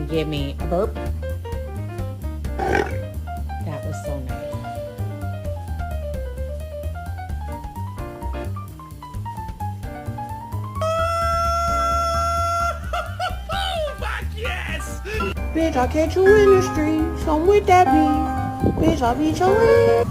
give me a burp. That was so nice. Yes! Bitch, I catch you in the street. Some with that beef. Bitch, I beat your ass.